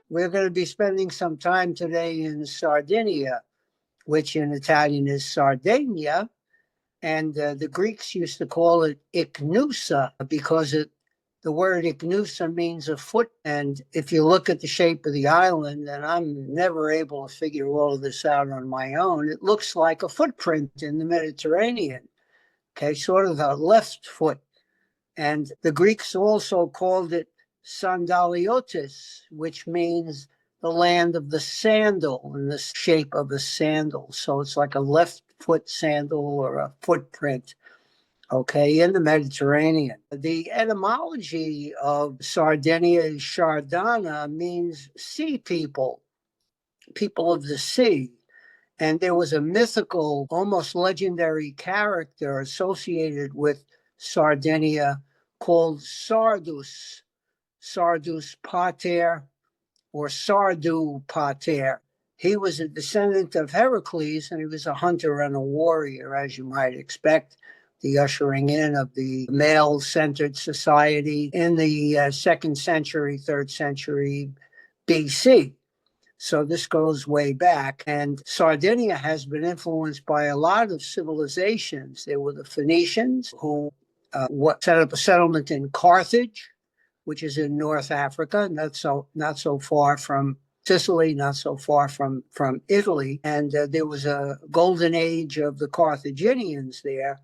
We're going to be spending some time today in Sardinia, which in Italian is Sardinia. And the Greeks used to call it iknusa because the word iknusa means a foot. And if you look at the shape of the island, and I'm never able to figure all of this out on my own, it looks like a footprint in the Mediterranean. Okay, sort of the left foot. And the Greeks also called it Sandaliotis, which means the land of the sandal in the shape of a sandal. So it's like a left foot sandal or a footprint, okay, in the Mediterranean. The etymology of Sardinia is Sardana, means sea people, people of the sea. And there was a mythical, almost legendary character associated with Sardinia called Sardus, Sardus Pater, or Sardu Pater. He was a descendant of Heracles, and he was a hunter and a warrior, as you might expect. The ushering in of the male-centered society in the second century, third century BC. So this goes way back. And Sardinia has been influenced by a lot of civilizations. There were the Phoenicians who set up a settlement in Carthage, which is in North Africa, not so far from Sicily, not so far from Italy. And there was a golden age of the Carthaginians there.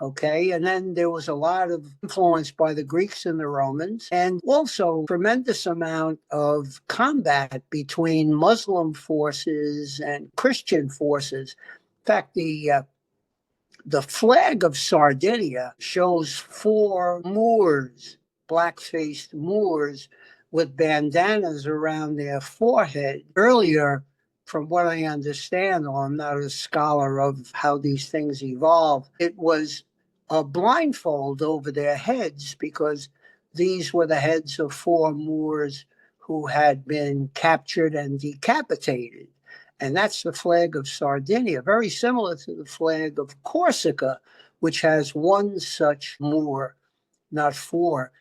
Okay, and then there was a lot of influence by the Greeks and the Romans, and also tremendous amount of combat between Muslim forces and Christian forces. In fact, the flag of Sardinia shows four Moors, black-faced Moors, with bandanas around their forehead. Earlier, from what I understand, though I'm not a scholar of how these things evolve, it was a blindfold over their heads because these were the heads of four Moors who had been captured and decapitated. And that's the flag of Sardinia, very similar to the flag of Corsica, which has one such Moor, not four.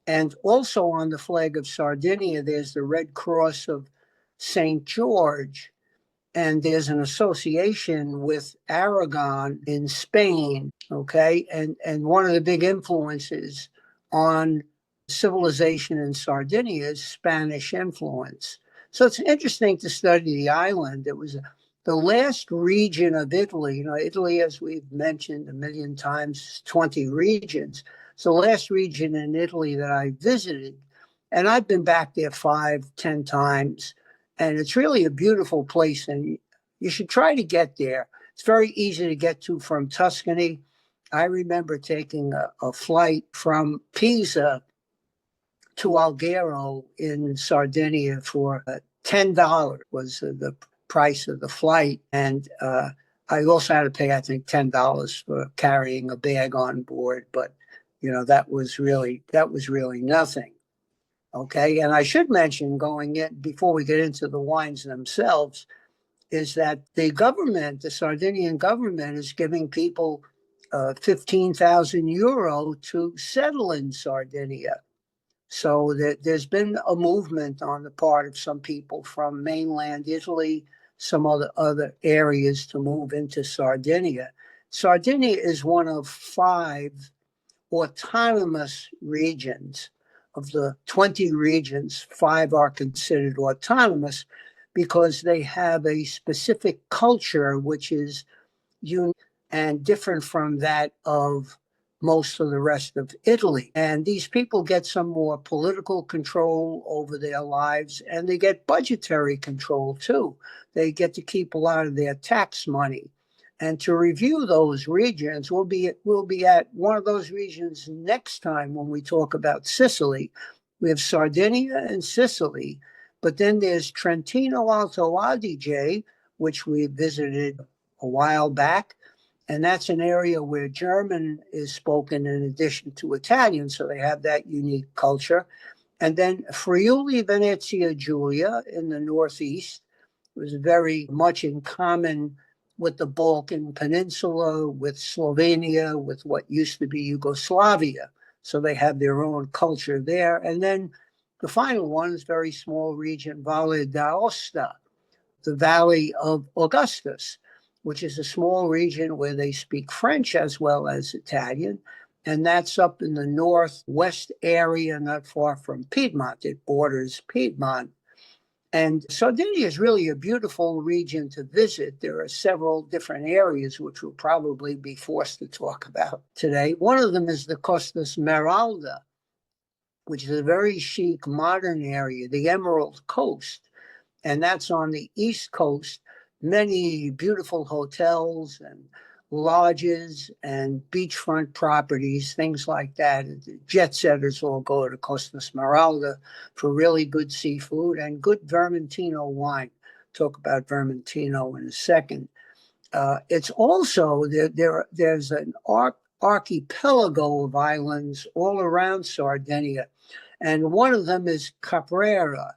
And also on the flag of Sardinia, there's the Red Cross of St. George. And there's an association with Aragon in Spain, okay? And one of the big influences on civilization in Sardinia is Spanish influence. So it's interesting to study the island. It was the last region of Italy. You know, Italy, as we've mentioned a million times, 20 regions. So the last region in Italy that I visited, and I've been back there 5, 10 times, and it's really a beautiful place, and you should try to get there. It's very easy to get to from Tuscany. I remember taking a flight from Pisa to Alghero in Sardinia for $10 was the price of the flight. And I also had to pay, I think, $10 for carrying a bag on board. But, you know, that was really nothing. Okay. And I should mention, going in before we get into the wines themselves, is that the government, the Sardinian government, is giving people 15,000 euro to settle in Sardinia. So there's been a movement on the part of some people from mainland Italy, some other areas to move into Sardinia. Sardinia is one of 5 autonomous regions. Of the 20 regions, 5 are considered autonomous because they have a specific culture which is unique and different from that of most of the rest of Italy. And these people get some more political control over their lives, and they get budgetary control too. They get to keep a lot of their tax money. And to review those regions, we'll be at one of those regions next time when we talk about Sicily. We have Sardinia and Sicily, but then there's Trentino Alto Adige, which we visited a while back. And that's an area where German is spoken in addition to Italian, so they have that unique culture. And then Friuli Venezia Giulia in the northeast was very much in common with the Balkan Peninsula, with Slovenia, with what used to be Yugoslavia. So they have their own culture there. And then The final one is a very small region, Valle d'Aosta, the Valley of Augustus, which is a small region where they speak French as well as Italian. And that's up in the northwest area, not far from Piedmont. It borders Piedmont. And Sardinia is really a beautiful region to visit. There are several different areas which we'll probably be forced to talk about today. One of them is the Costa Smeralda, which is a very chic modern area, the Emerald Coast. And that's on the East Coast. Many beautiful hotels and lodges and beachfront properties, things like that. Jet setters all go to Costa Smeralda for really good seafood and good Vermentino wine. Talk about Vermentino in a second. It's also, there's an archipelago of islands all around Sardinia, and one of them is Caprera.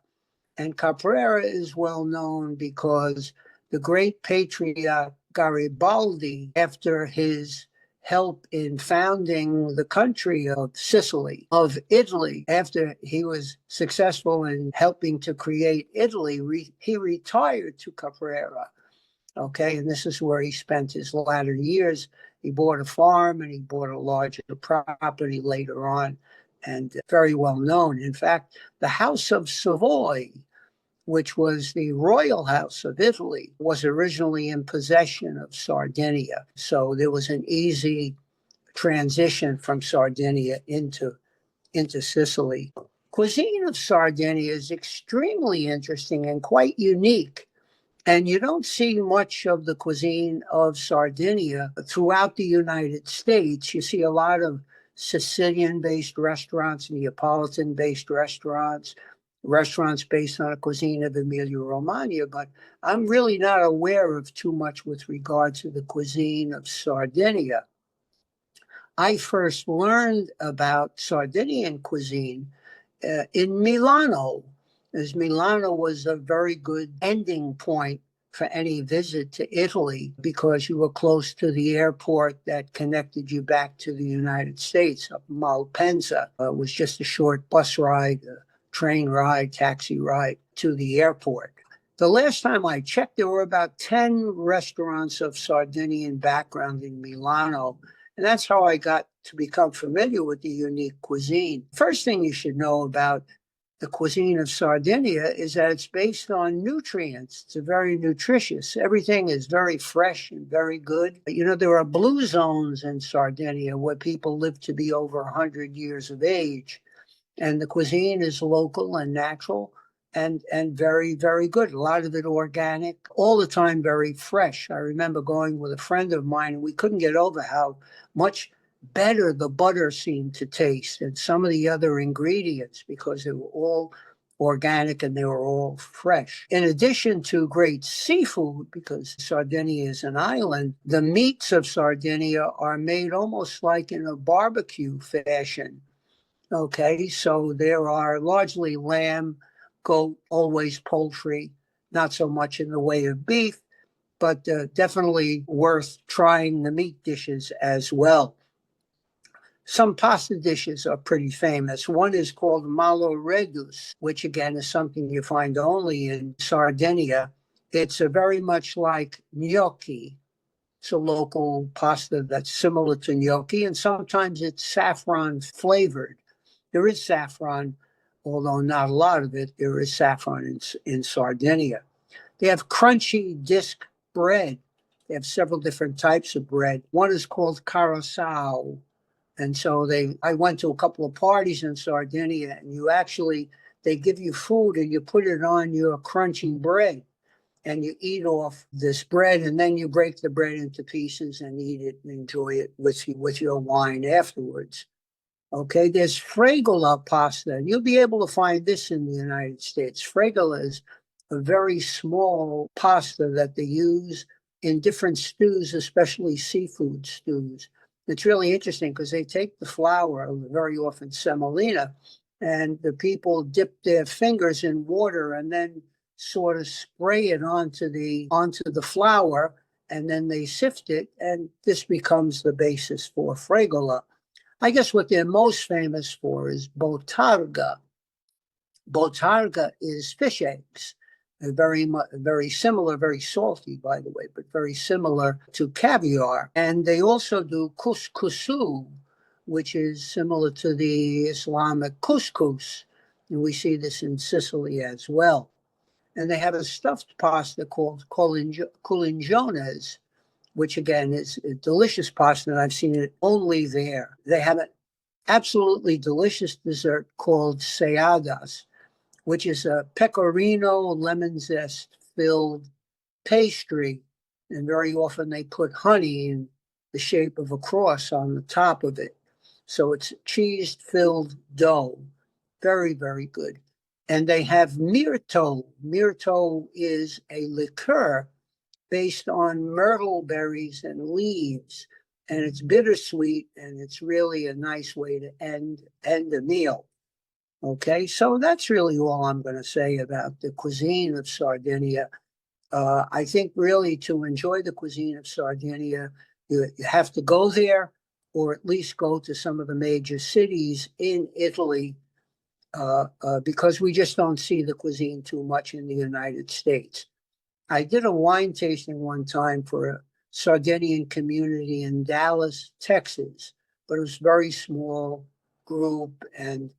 And Caprera is well known because the great patriarch Garibaldi, after his help in founding the country of Sicily, of Italy, after he was successful in helping to create Italy, he retired to Caprera. Okay, and this is where he spent his latter years. He bought a farm and he bought a larger property later on, and very well known. In fact, the House of Savoy, which was the royal house of Italy, was originally in possession of Sardinia. So there was an easy transition from Sardinia into Sicily. Cuisine of Sardinia is extremely interesting and quite unique. And you don't see much of the cuisine of Sardinia throughout the United States. You see a lot of Sicilian-based restaurants, Neapolitan-based restaurants, restaurants based on a cuisine of Emilia-Romagna, but I'm really not aware of too much with regard to the cuisine of Sardinia. I first learned about Sardinian cuisine in Milano, as Milano was a very good ending point for any visit to Italy because you were close to the airport that connected you back to the United States. Malpensa was just a short bus ride, train ride, taxi ride to the airport. The last time I checked, there were about 10 restaurants of Sardinian background in Milano, and that's how I got to become familiar with the unique cuisine. First thing you should know about the cuisine of Sardinia is that it's based on nutrients. It's very nutritious. Everything is very fresh and very good. You know, there are blue zones in Sardinia where people live to be over 100 years of age. And the cuisine is local and natural and very, very good. A lot of it organic, all the time very fresh. I remember going with a friend of mine, and we couldn't get over how much better the butter seemed to taste and some of the other ingredients because they were all organic and they were all fresh. In addition to great seafood, because Sardinia is an island, the meats of Sardinia are made almost like in a barbecue fashion. Okay, so there are largely lamb, goat, always poultry, not so much in the way of beef, but definitely worth trying the meat dishes as well. Some pasta dishes are pretty famous. One is called malo redus, which again is something you find only in Sardinia. It's a very much like gnocchi. It's a local pasta that's similar to gnocchi, and sometimes it's saffron flavored. There is saffron, although not a lot of it. There is saffron in Sardinia. They have crunchy disc bread. They have several different types of bread. One is called carousel. And so I went to a couple of parties in Sardinia, and they give you food and you put it on your crunchy bread and you eat off this bread, and then you break the bread into pieces and eat it and enjoy it with your wine afterwards. Okay, there's fregola pasta, and you'll be able to find this in the United States. Fregola is a very small pasta that they use in different stews, especially seafood stews. It's really interesting because they take the flour, very often semolina, and the people dip their fingers in water and then sort of spray it onto the flour, and then they sift it, and this becomes the basis for fregola. I guess what they're most famous for is botarga. Botarga is fish eggs. Very similar, very salty, by the way, but very similar to caviar. And they also do couscousu, which is similar to the Islamic couscous. And we see this in Sicily as well. And they have a stuffed pasta called culinjones, which again is a delicious pasta, and I've seen it only there. They have an absolutely delicious dessert called seadas, which is a pecorino lemon zest filled pastry. And very often they put honey in the shape of a cross on the top of it. So it's cheese filled dough. Very, very good. And they have myrto. Myrto is a liqueur based on myrtle berries and leaves. And it's bittersweet, and it's really a nice way to end a meal. Okay, so that's really all I'm going to say about the cuisine of Sardinia. I think really to enjoy the cuisine of Sardinia, you have to go there, or at least go to some of the major cities in Italy, because we just don't see the cuisine too much in the United States. I did a wine tasting one time for a Sardinian community in Dallas, Texas, but it was a very small group, and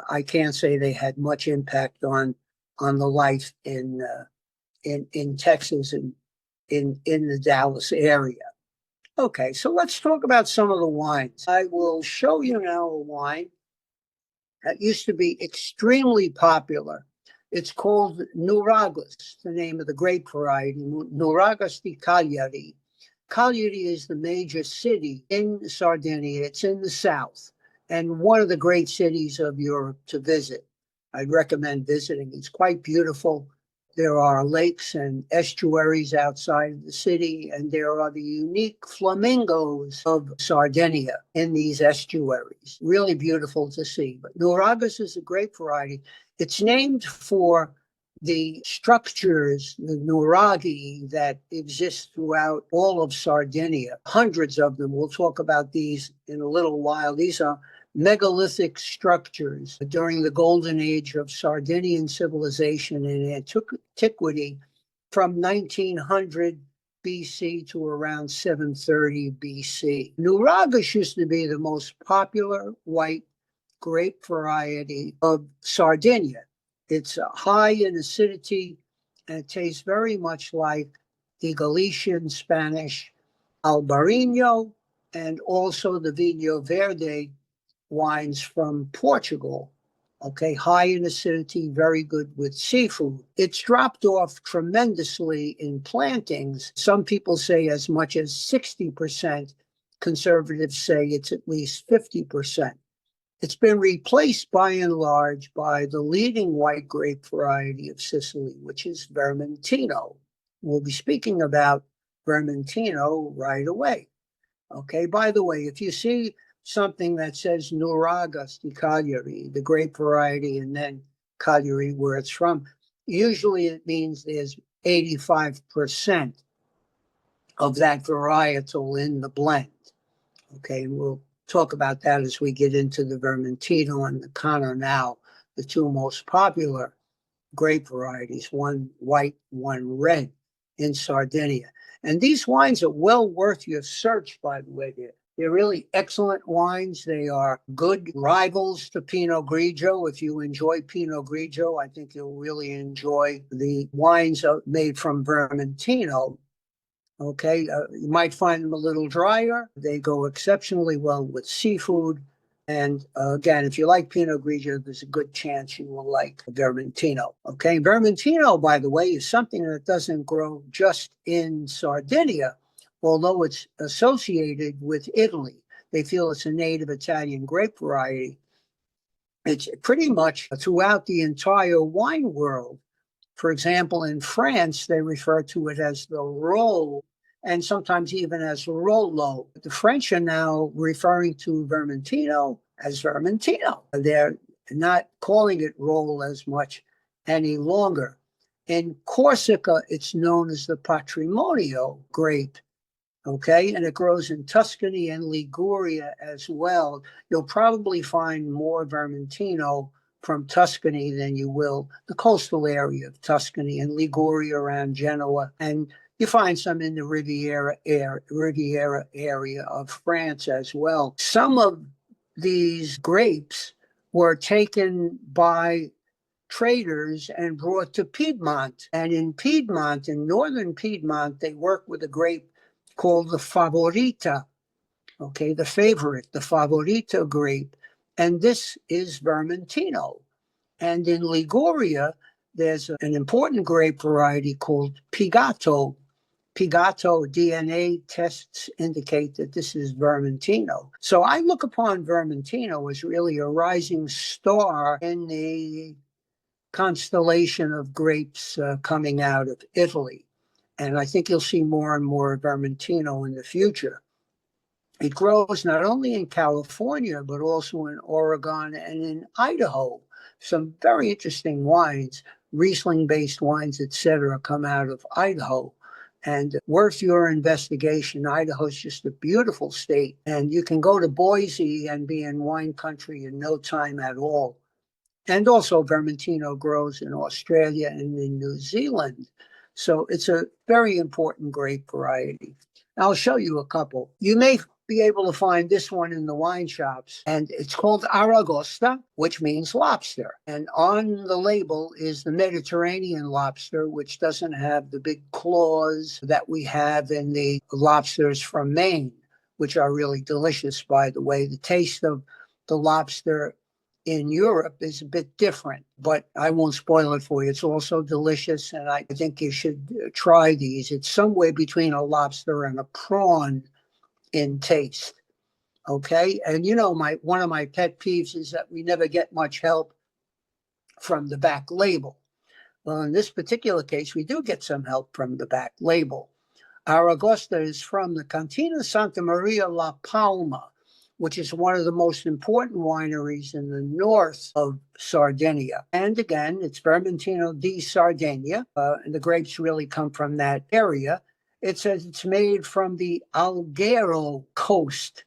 I can't say they had much impact on the life in Texas and in the Dallas area. Okay, so let's talk about some of the wines. I will show you now a wine that used to be extremely popular. It's called Nuragus, the name of the grape variety, Nuragus di Cagliari. Cagliari is the major city in Sardinia. It's in the south, and one of the great cities of Europe to visit. I'd recommend visiting. It's quite beautiful. There are lakes and estuaries outside of the city, and there are the unique flamingos of Sardinia in these estuaries. Really beautiful to see. But Nuragus is a grape variety. It's named for the structures, the nuraghi, that exist throughout all of Sardinia. Hundreds of them. We'll talk about these in a little while. These are megalithic structures during the golden age of Sardinian civilization and antiquity from 1900 BC to around 730 BC. Nuragus used to be the most popular white grape variety of Sardinia. It's high in acidity, and it tastes very much like the Galician Spanish Albarino and also the Vinho Verde wines from Portugal. Okay, high in acidity, very good with seafood. It's dropped off tremendously in plantings. Some people say as much as 60%. Conservatives say it's at least 50%. It's been replaced by and large by the leading white grape variety of Sicily, which is Vermentino. We'll be speaking about Vermentino right away. Okay, by the way, if you see something that says Nuragus di Cagliari, the grape variety, and then Cagliari, where it's from, usually it means there's 85% of that varietal in the blend. Okay, we'll talk about that as we get into the Vermentino and the Canonau, the two most popular grape varieties, one white, one red in Sardinia. And these wines are well worth your search, by the way. They're really excellent wines. They are good rivals to Pinot Grigio. If you enjoy Pinot Grigio, I think you'll really enjoy the wines made from Vermentino. Okay, you might find them a little drier. They go exceptionally well with seafood. And again, if you like Pinot Grigio, there's a good chance you will like Vermentino. Okay, Vermentino, by the way, is something that doesn't grow just in Sardinia, although it's associated with Italy. They feel it's a native Italian grape variety. It's pretty much throughout the entire wine world. For example, in France, they refer to it as the roll, and sometimes even as Rollo. The French are now referring to Vermentino as Vermentino. They're not calling it roll as much any longer. In Corsica, it's known as the Patrimonio grape, okay? And it grows in Tuscany and Liguria as well. You'll probably find more Vermentino from Tuscany than you will the coastal area of Tuscany and Liguria around Genoa. And you find some in the Riviera area of France as well. Some of these grapes were taken by traders and brought to Piedmont. And in Piedmont, in northern Piedmont, they work with a grape called the Favorita, okay, the favorite, the Favorita grape. And this is Vermentino. And in Liguria, there's an important grape variety called Pigato. Pigato DNA tests indicate that this is Vermentino. So I look upon Vermentino as really a rising star in the constellation of grapes coming out of Italy. And I think you'll see more and more Vermentino in the future. It grows not only in California, but also in Oregon and in Idaho. Some very interesting wines, Riesling-based wines, etc., come out of Idaho. And worth your investigation. Idaho is just a beautiful state. And you can go to Boise and be in wine country in no time at all. And also Vermentino grows in Australia and in New Zealand. So it's a very important grape variety. I'll show you a couple. You may be able to find this one in the wine shops, and it's called Aragosta, which means lobster. And on the label is the Mediterranean lobster, which doesn't have the big claws that we have in the lobsters from Maine, which are really delicious, by the way. The taste of the lobster in Europe is a bit different, but I won't spoil it for you. It's also delicious, and I think you should try these. It's somewhere between a lobster and a prawn in taste. Okay. And you know, one of my pet peeves is that we never get much help from the back label. Well, in this particular case, we do get some help from the back label. Aragosta is from the Cantina Santa Maria La Palma, which is one of the most important wineries in the north of Sardinia. And again, it's Vermentino di Sardegna, and the grapes really come from that area. It says it's made from the Alghero coast,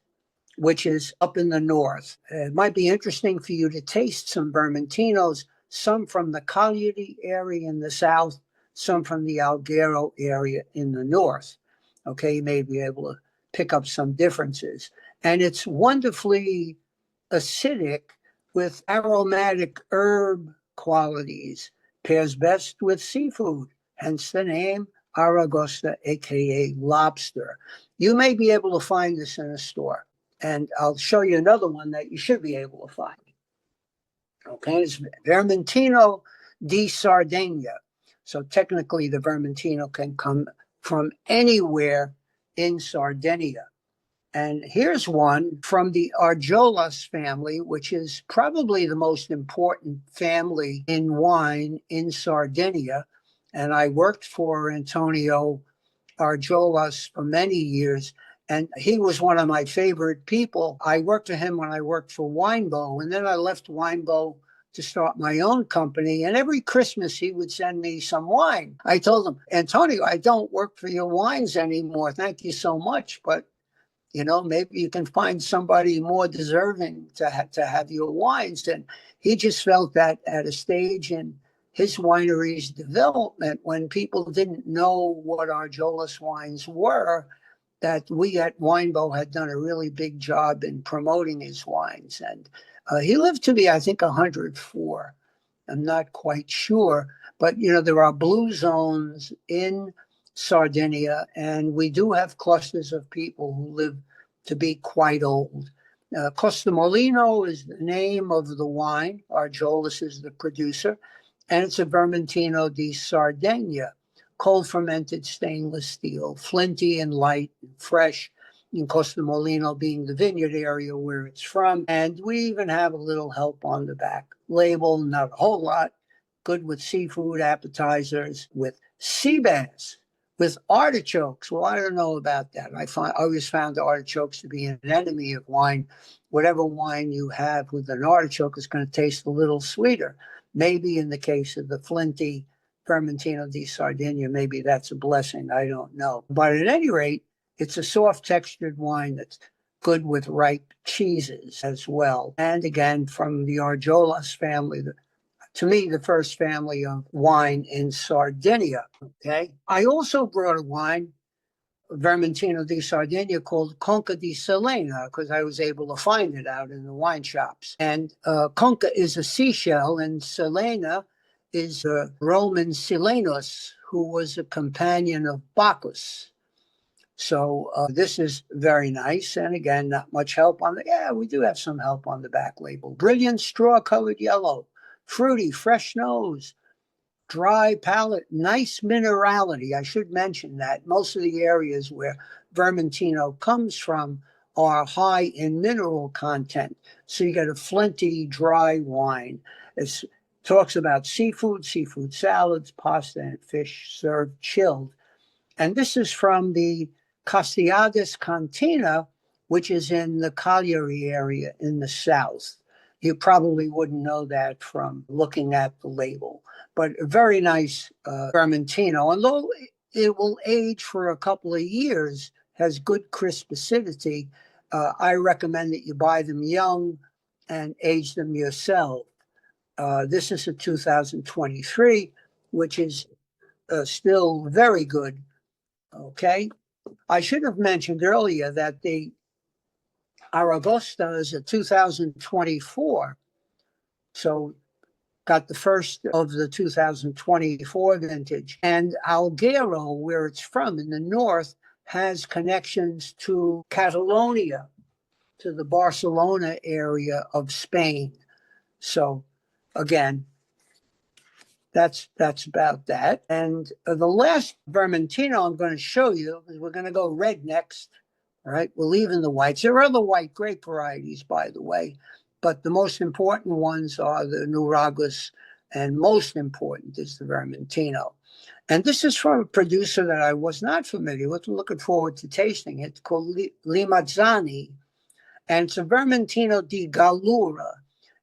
which is up in the north. It might be interesting for you to taste some Vermentinos, some from the Cagliari area in the south, some from the Alghero area in the north. Okay, you may be able to pick up some differences. And it's wonderfully acidic with aromatic herb qualities, pairs best with seafood, hence the name Aragosta, aka lobster. You may be able to find this in a store, and I'll show you another one that you should be able to find. Okay, it's Vermentino di Sardegna. So technically, the Vermentino can come from anywhere in Sardinia. And here's one from the Arjolas family, which is probably the most important family in wine in Sardinia. And I worked for Antonio Arjolas for many years, and he was one of my favorite people. I worked for him when I worked for Winebow, and then I left Winebow to start my own company. And every Christmas, he would send me some wine. I told him, Antonio, I don't work for your wines anymore. Thank you so much. But you know, maybe you can find somebody more deserving to have your wines. And he just felt that at a stage in his winery's development, when people didn't know what Arjolas wines were, that we at Winebow had done a really big job in promoting his wines. And he lived to be, I think, 104. I'm not quite sure. But, you know, there are blue zones in Sardinia, and we do have clusters of people who live to be quite old. Costa Molino is the name of the wine. Arjolas is the producer, and it's a Vermentino di Sardegna, cold fermented stainless steel, flinty and light and fresh, in Costa Molino being the vineyard area where it's from. And we even have a little help on the back label, not a whole lot. Good with seafood appetizers, with sea bass, with artichokes. Well, I don't know about that. I always found the artichokes to be an enemy of wine. Whatever wine you have with an artichoke is going to taste a little sweeter. Maybe in the case of the flinty Vermentino di Sardegna, maybe that's a blessing. I don't know. But at any rate, it's a soft textured wine that's good with ripe cheeses as well. And again, from the Arjolas family, to me, the first family of wine in Sardinia. Okay. I also brought a wine, Vermentino di Sardinia, called Conca di Selena, because I was able to find it out in the wine shops. And Conca is a seashell, and Selena is a Roman Silenus, who was a companion of Bacchus. So this is very nice. And again, not much help on the, yeah, we do have some help on the back label. Brilliant straw-colored yellow, fruity, fresh nose, dry palate, nice minerality. I should mention that most of the areas where Vermentino comes from are high in mineral content. So you get a flinty, dry wine. It talks about seafood, seafood salads, pasta, and fish served chilled. And this is from the Castiades Cantina, which is in the Cagliari area in the south. You probably wouldn't know that from looking at the label, but a very nice Vermentino. Although it will age for a couple of years, has good crisp acidity, I recommend that you buy them young and age them yourself. This is a 2023, which is still very good. Okay. I should have mentioned earlier that the Aragosta is a 2024. So got the first of the 2024 vintage. And Alghero, where it's from in the north, has connections to Catalonia, to the Barcelona area of Spain. So again, that's about that. And the last Vermentino I'm going to show you is we're going to go red next. All right, we're leaving the whites. There are other white grape varieties, by the way, but the most important ones are the Nuragus, and most important is the Vermentino. And this is from a producer that I was not familiar with. I'm looking forward to tasting it. It's called Limazzani, and it's a Vermentino di Gallura.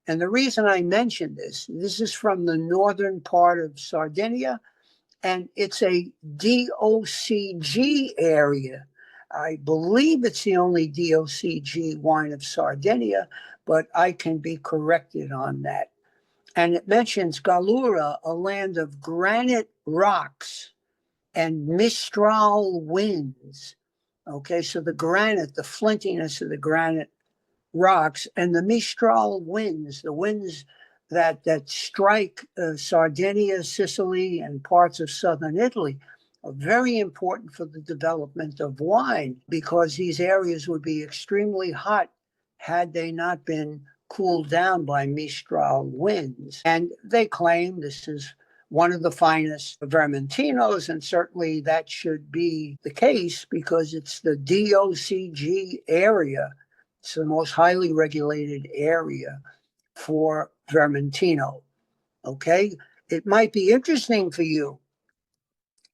And the reason I mention this is from the northern part of Sardinia, and it's a DOCG area. I believe it's the only DOCG wine of Sardinia, but I can be corrected on that. And it mentions Gallura, a land of granite rocks and Mistral winds. Okay, so the granite, the flintiness of the granite rocks, and the Mistral winds, the winds that strike Sardinia, Sicily, and parts of southern Italy, are very important for the development of wine, because these areas would be extremely hot had they not been cooled down by Mistral winds. And they claim this is one of the finest Vermentinos, and certainly that should be the case because it's the DOCG area. It's the most highly regulated area for Vermentino. Okay. It might be interesting for you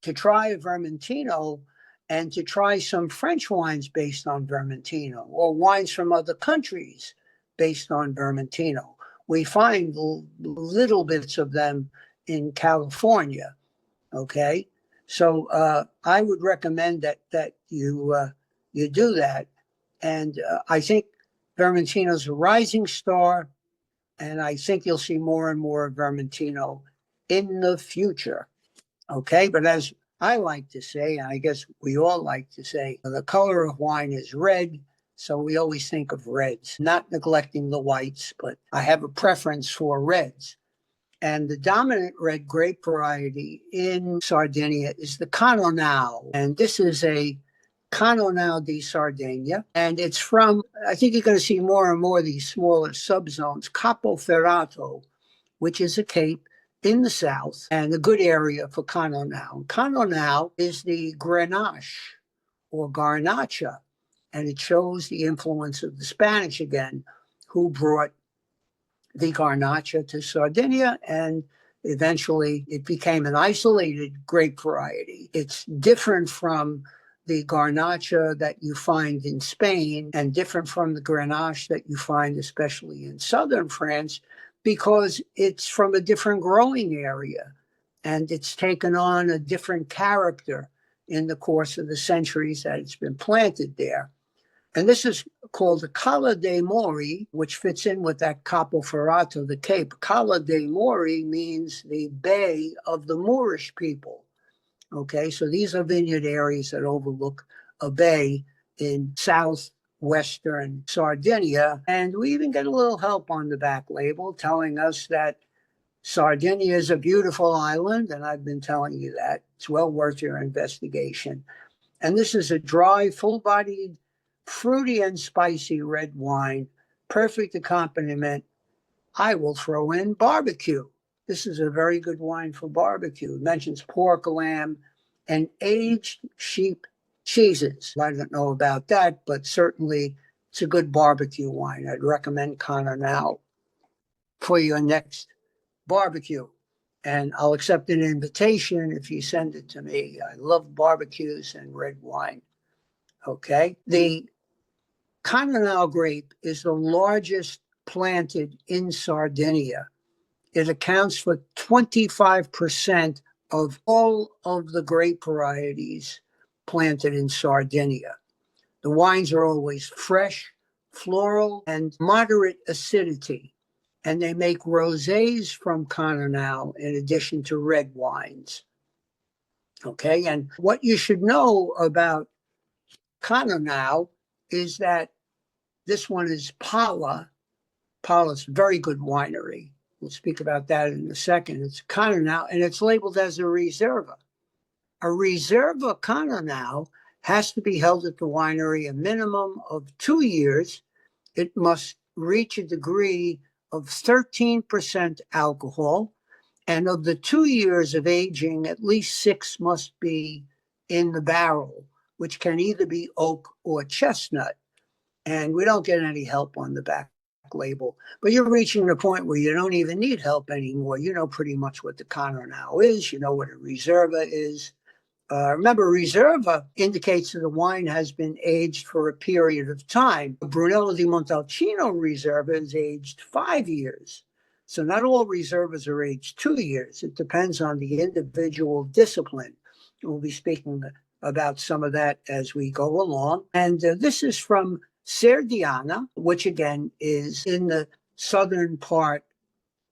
to try a Vermentino and to try some French wines based on Vermentino, or wines from other countries based on Vermentino. We find little bits of them in California. Okay. So I would recommend that you do that. And I think Vermentino's a rising star, and I think you'll see more and more of Vermentino in the future. Okay, but as I like to say, and I guess we all like to say, the color of wine is red, so we always think of reds, not neglecting the whites, but I have a preference for reds. And the dominant red grape variety in Sardinia is the Canonau. And this is a Canonau di Sardegna. And it's from, I think you're going to see more and more of these smaller subzones, Capo Ferrato, which is a cape in the south and a good area for Canonau. Canonau is the Grenache or Garnacha, and it shows the influence of the Spanish again, who brought the Garnacha to Sardinia, and eventually it became an isolated grape variety. It's different from the Garnacha that you find in Spain and different from the Grenache that you find especially in southern France, because it's from a different growing area and it's taken on a different character in the course of the centuries that it's been planted there. And this is called the Cala dei Mori, which fits in with that Capo Ferrato, the Cape. Cala dei Mori means the Bay of the Moorish people. Okay, so these are vineyard areas that overlook a bay in southwestern Sardinia. And we even get a little help on the back label telling us that Sardinia is a beautiful island, and I've been telling you that. It's well worth your investigation. And this is a dry, full-bodied, fruity and spicy red wine, perfect accompaniment. I will throw in barbecue. This is a very good wine for barbecue. It mentions pork, lamb, and aged sheep cheeses. I don't know about that, but certainly it's a good barbecue wine. I'd recommend Canonau for your next barbecue. And I'll accept an invitation if you send it to me. I love barbecues and red wine. Okay. The Canonau grape is the largest planted in Sardinia. It accounts for 25% of all of the grape varieties planted in Sardinia. The wines are always fresh, floral, and moderate acidity. And they make rosés from Canonau in addition to red wines. Okay, and what you should know about Canonau is that this one is Pala. Pala's a very good winery. We'll speak about that in a second. It's Canonau, and it's labeled as a Reserva. A Reserva Canonau has to be held at the winery a minimum of 2 years. It must reach a degree of 13% alcohol. And of the 2 years of aging, at least 6 must be in the barrel, which can either be oak or chestnut. And we don't get any help on the back label. But you're reaching the point where you don't even need help anymore. You know pretty much what the Canonau is. You know what a Reserva is. Remember, Reserva indicates that the wine has been aged for a period of time. Brunello di Montalcino Reserva is aged 5 years. So not all Reservas are aged 2 years. It depends on the individual discipline. We'll be speaking about some of that as we go along. And this is from Sardinia, which again is in the southern part.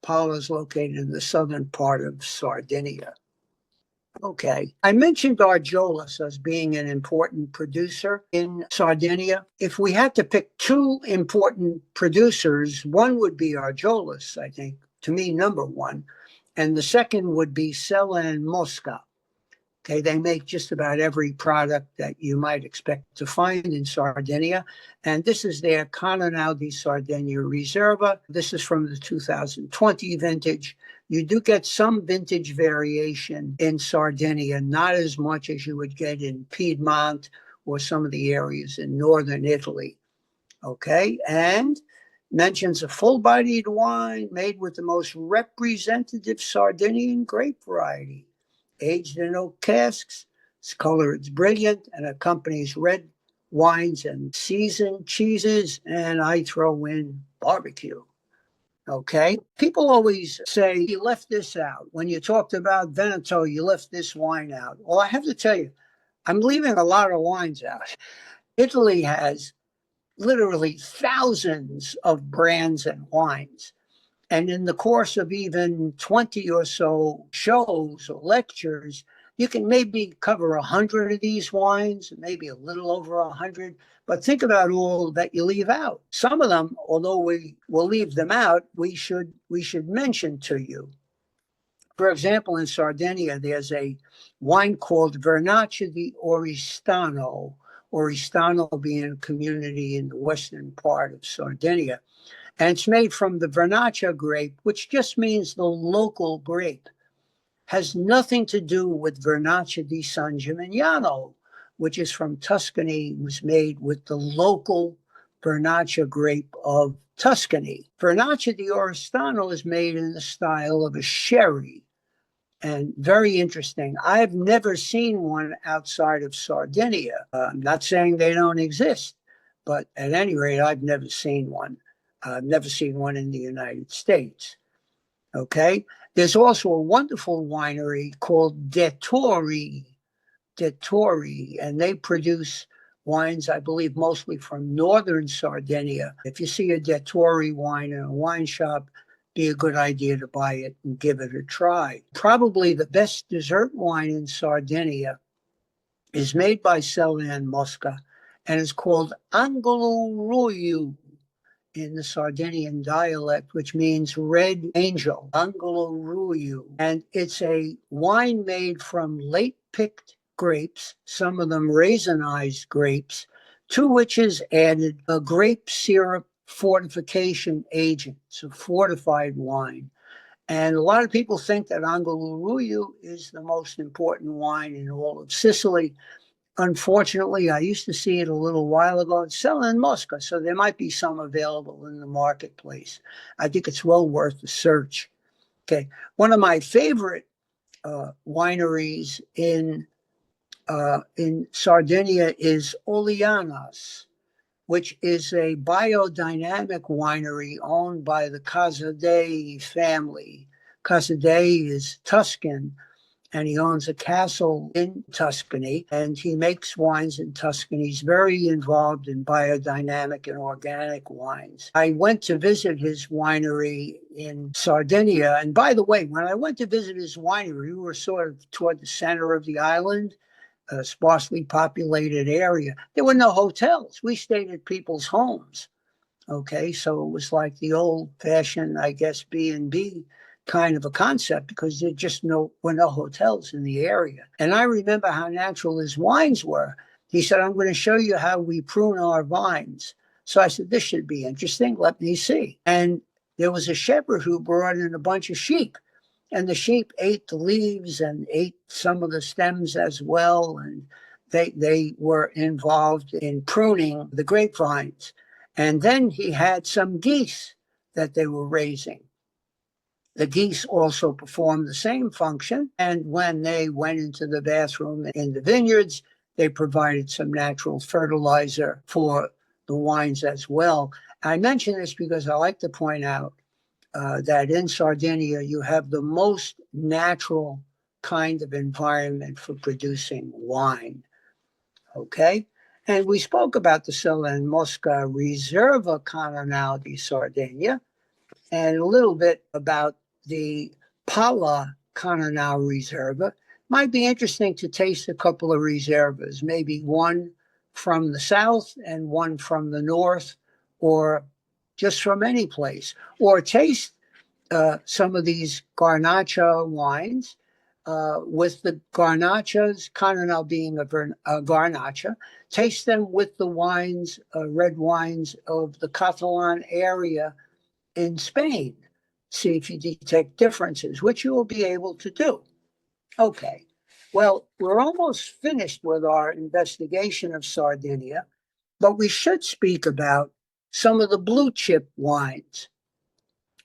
Pala is located in the southern part of Sardinia. Okay. I mentioned Arjolas as being an important producer in Sardinia. If we had to pick 2 important producers, one would be Arjolas, I think, to me, number one. And the second would be Sella and Mosca. Okay, they make just about every product that you might expect to find in Sardinia. And this is their Canonau di Sardegna Reserva. This is from the 2020 vintage. You do get some vintage variation in Sardinia, not as much as you would get in Piedmont or some of the areas in northern Italy. Okay, and mentions a full-bodied wine made with the most representative Sardinian grape variety. Aged in oak casks, its color is brilliant and accompanies red wines and seasoned cheeses, and I throw in barbecue. Okay. People always say, you left this out. When you talked about Veneto, you left this wine out. Well, I have to tell you, I'm leaving a lot of wines out. Italy has literally thousands of brands and wines. And in the course of even 20 or so shows or lectures, you can maybe cover 100 of these wines, maybe a little over 100. But think about all that you leave out. Some of them, although we will leave them out, we should mention to you. For example, in Sardinia, there's a wine called Vernaccia di Oristano, Oristano being a community in the western part of Sardinia. And it's made from the Vernaccia grape, which just means the local grape. Has nothing to do with Vernaccia di San Gimignano, which is from Tuscany, was made with the local Vernaccia grape of Tuscany. Vernaccia di Oristano is made in the style of a sherry. And very interesting. I've never seen one outside of Sardinia. I'm not saying they don't exist, but at any rate, I've never seen one. I've never seen one in the United States. Okay. There's also a wonderful winery called Dettori, and they produce wines, I believe, mostly from northern Sardinia. If you see a Dettori wine in a wine shop, be a good idea to buy it and give it a try. Probably the best dessert wine in Sardinia is made by Celan Mosca and is called Angolo in the Sardinian dialect, which means red angel, Angolo Ruyu. And it's a wine made from late picked grapes, some of them raisinized grapes, to which is added a grape syrup fortification agent. It's a fortified wine. And a lot of people think that Angolo Ruyu is the most important wine in all of Sicily. Unfortunately, I used to see it a little while ago. It's selling in Moscow, so there might be some available in the marketplace. I think it's well worth the search. Okay, one of my favorite wineries in Sardinia is Olianas, which is a biodynamic winery owned by the Casadei family. Casadei is Tuscan, and he owns a castle in Tuscany, and he makes wines in Tuscany. He's very involved in biodynamic and organic wines. I went to visit his winery in Sardinia, and by the way, when I went to visit his winery, we were sort of toward the center of the island, a sparsely populated area. There were no hotels. We stayed at people's homes. Okay, so it was like the old-fashioned, I guess, B&B kind of a concept because there just were no hotels in the area. And I remember how natural his wines were. He said, I'm going to show you how we prune our vines. So I said, this should be interesting. Let me see. And there was a shepherd who brought in a bunch of sheep. And the sheep ate the leaves and ate some of the stems as well. And they were involved in pruning the grapevines. And then he had some geese that they were raising. The geese also performed the same function. And when they went into the bathroom in the vineyards, they provided some natural fertilizer for the wines as well. I mention this because I like to point out that in Sardinia, you have the most natural kind of environment for producing wine. Okay? And we spoke about the Sella Mosca Riserva Canonal di Sardegna and a little bit about the Pala Canonal Riserva. Might be interesting to taste a couple of reservas, maybe one from the south and one from the north, or just from any place, or taste some of these Garnacha wines with the Garnachas, Canonal being a Garnacha, taste them with the wines, red wines of the Catalan area in Spain. See if you detect differences, which you will be able to do. Okay. Well, we're almost finished with our investigation of Sardinia, but we should speak about some of the blue chip wines.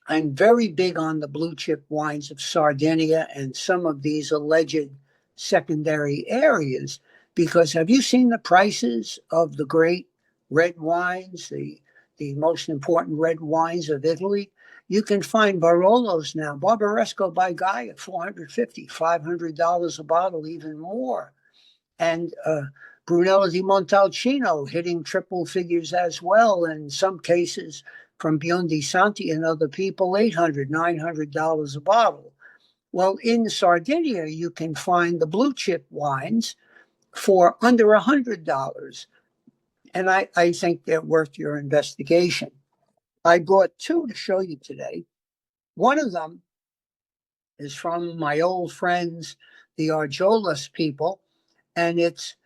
I'm very big on the blue chip wines of Sardinia and some of these alleged secondary areas because have you seen the prices of the great red wines, the most important red wines of Italy? You can find Barolos now, Barbaresco by Guy at $450, $500 a bottle, even more. And Brunello di Montalcino hitting triple figures as well. In some cases, from Biondi Santi and other people, $800, $900 a bottle. Well, in Sardinia, you can find the blue chip wines for under $100. And I think they're worth your investigation. I brought two to show you today. One of them is from my old friends, the Arjolas people, and it's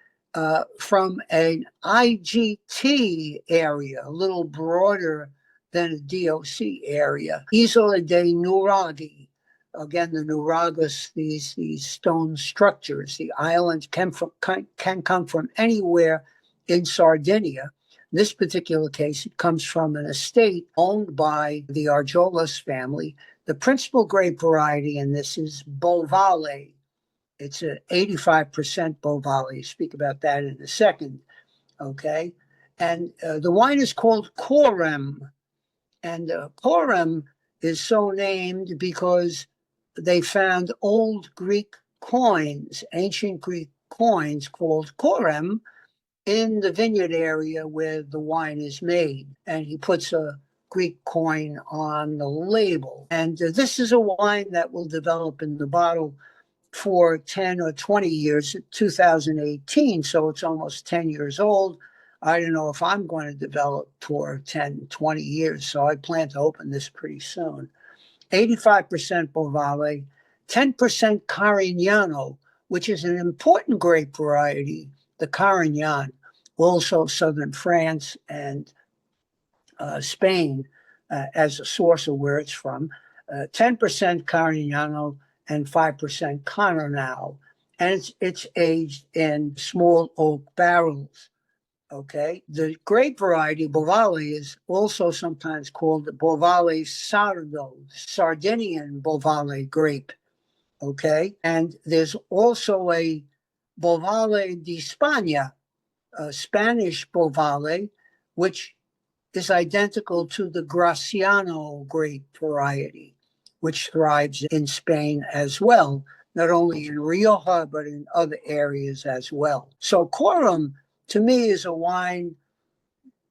from an IGT area, a little broader than a DOC area. Isola dei Nuraghi. Again, the Nuragas, these stone structures. The islands can come from anywhere in Sardinia. In this particular case, it comes from an estate owned by the Arjolas family. The principal grape variety in this is Bovale. It's an 85% Bovale. Speak about that in a second, okay? And the wine is called Corem. And Corem is so named because they found old Greek coins, ancient Greek coins called Corem in the vineyard area where the wine is made. And he puts a Greek coin on the label. And this is a wine that will develop in the bottle for 10 or 20 years, 2018. So it's almost 10 years old. I don't know if I'm going to develop for 10, 20 years. So I plan to open this pretty soon. 85% Bovale, 10% Carignano, which is an important grape variety, the Carignan, also southern France and Spain as a source of where it's from. 10% Carignano and 5% Canonau. And it's aged in small oak barrels. Okay. The grape variety, Bovale, is also sometimes called the Bovale Sardo, Sardinian Bovale grape. Okay. And there's also a Bovale di Spagna, a Spanish Bovale, which is identical to the Graciano grape variety, which thrives in Spain as well, not only in Rioja, but in other areas as well. So Coram, to me, is a wine,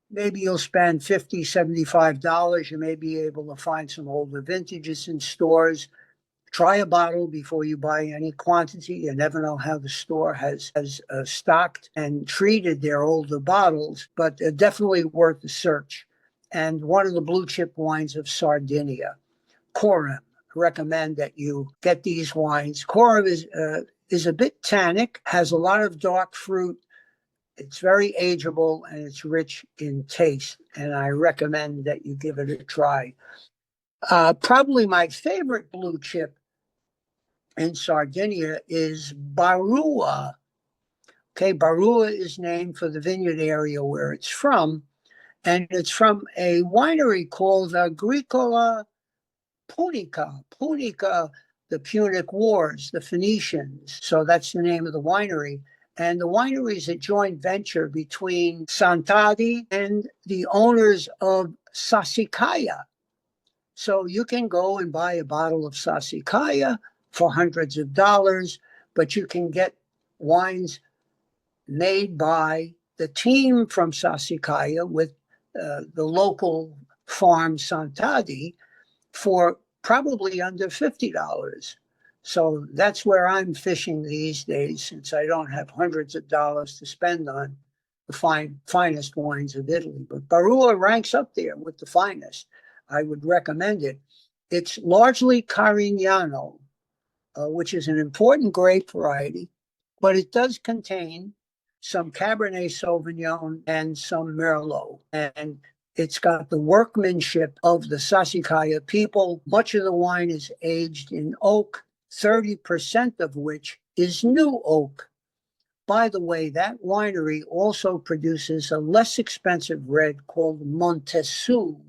maybe you'll spend $50, $75. You may be able to find some older vintages in stores. Try a bottle before you buy any quantity. You never know how the store has stocked and treated their older bottles, but they're definitely worth the search. And one of the blue chip wines of Sardinia, Coram. Recommend that you get these wines. Coram is a bit tannic, has a lot of dark fruit. It's very ageable and it's rich in taste. And I recommend that you give it a try. Probably my favorite blue chip in Sardinia is Barua. Okay, Barua is named for the vineyard area where it's from, and it's from a winery called Agricola Punica. Punica, the Punic Wars, the Phoenicians. So that's the name of the winery. And the winery is a joint venture between Santadi and the owners of Sassicaia. So you can go and buy a bottle of Sassicaia for hundreds of dollars, but you can get wines made by the team from Sassicaia with the local farm Santadi for probably under $50. So that's where I'm fishing these days, since I don't have hundreds of dollars to spend on the finest wines of Italy. But Barua ranks up there with the finest. I would recommend it. It's largely Carignano, which is an important grape variety, but it does contain some Cabernet Sauvignon and some Merlot. And it's got the workmanship of the Sassicaia people. Much of the wine is aged in oak, 30% of which is new oak. By the way, that winery also produces a less expensive red called Montessu.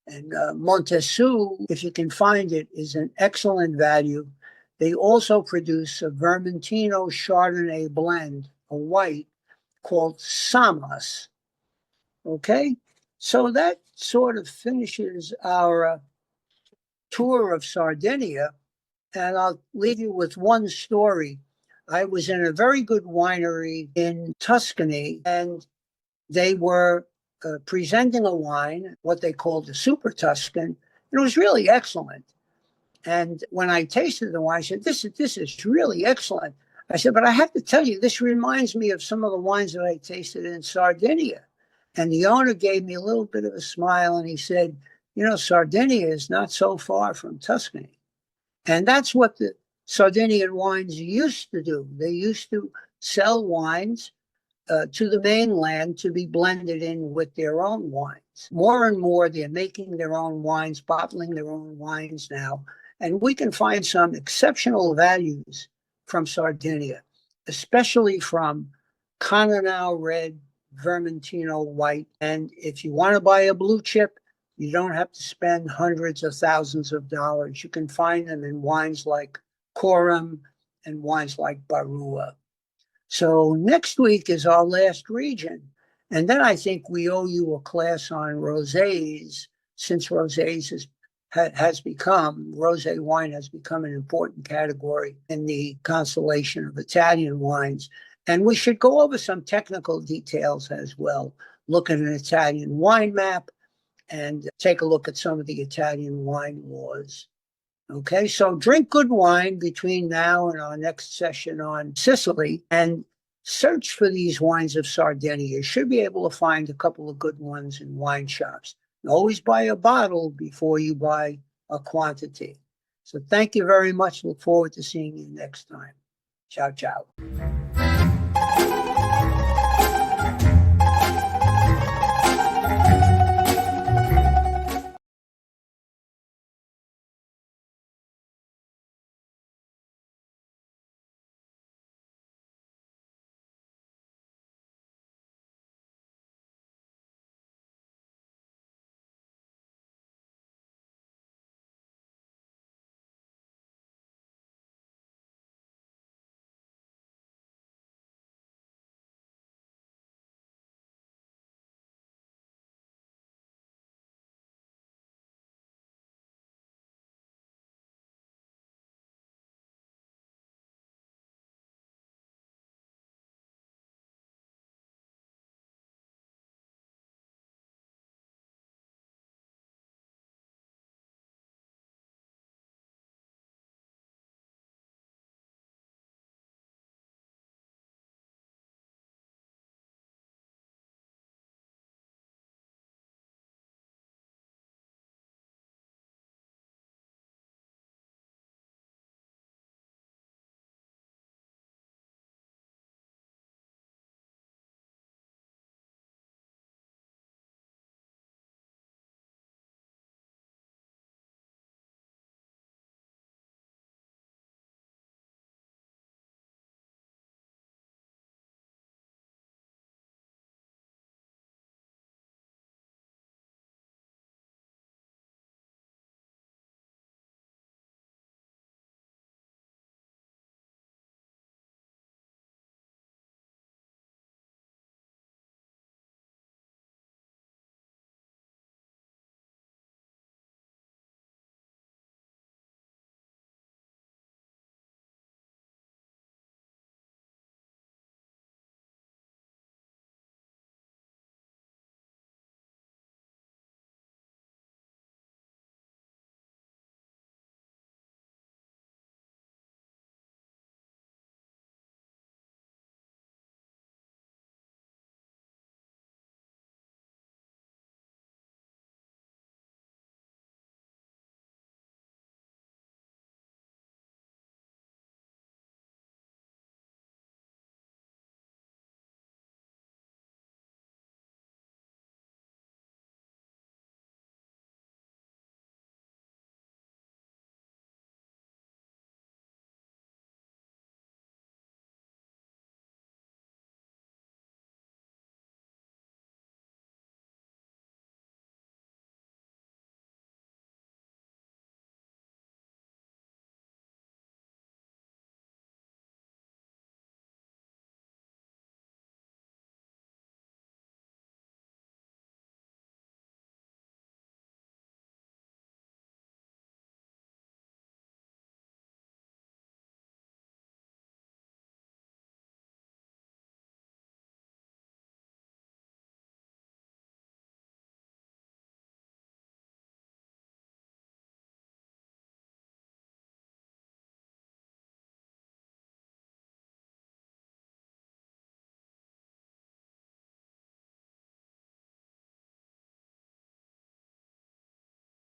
And Montessu, if you can find it, is an excellent value. They also produce a Vermentino Chardonnay blend, a white, called Samas. Okay? So that sort of finishes our tour of Sardinia. And I'll leave you with one story. I was in a very good winery in Tuscany, and they were presenting a wine, what they called a Super Tuscan. It was really excellent. And when I tasted the wine, I said, this is really excellent. I said, but I have to tell you, this reminds me of some of the wines that I tasted in Sardinia. And the owner gave me a little bit of a smile, and he said, Sardinia is not so far from Tuscany. And that's what the Sardinian wines used to do. They used to sell wines to the mainland to be blended in with their own wines. More and more, they're making their own wines, bottling their own wines now. And we can find some exceptional values from Sardinia, especially from Canonau Red, Vermentino White. And if you want to buy a blue chip, you don't have to spend hundreds of thousands of dollars. You can find them in wines like Coram and wines like Barua. So next week is our last region. And then I think we owe you a class on rosés, since rosé wine has become an important category in the constellation of Italian wines. And we should go over some technical details as well. Look at an Italian wine map and take a look at some of the Italian wine laws. Okay, so drink good wine between now and our next session on Sicily, and search for these wines of Sardinia. You should be able to find a couple of good ones in wine shops. Always buy a bottle before you buy a quantity. So thank you very much. Look forward to seeing you next time. Ciao, ciao.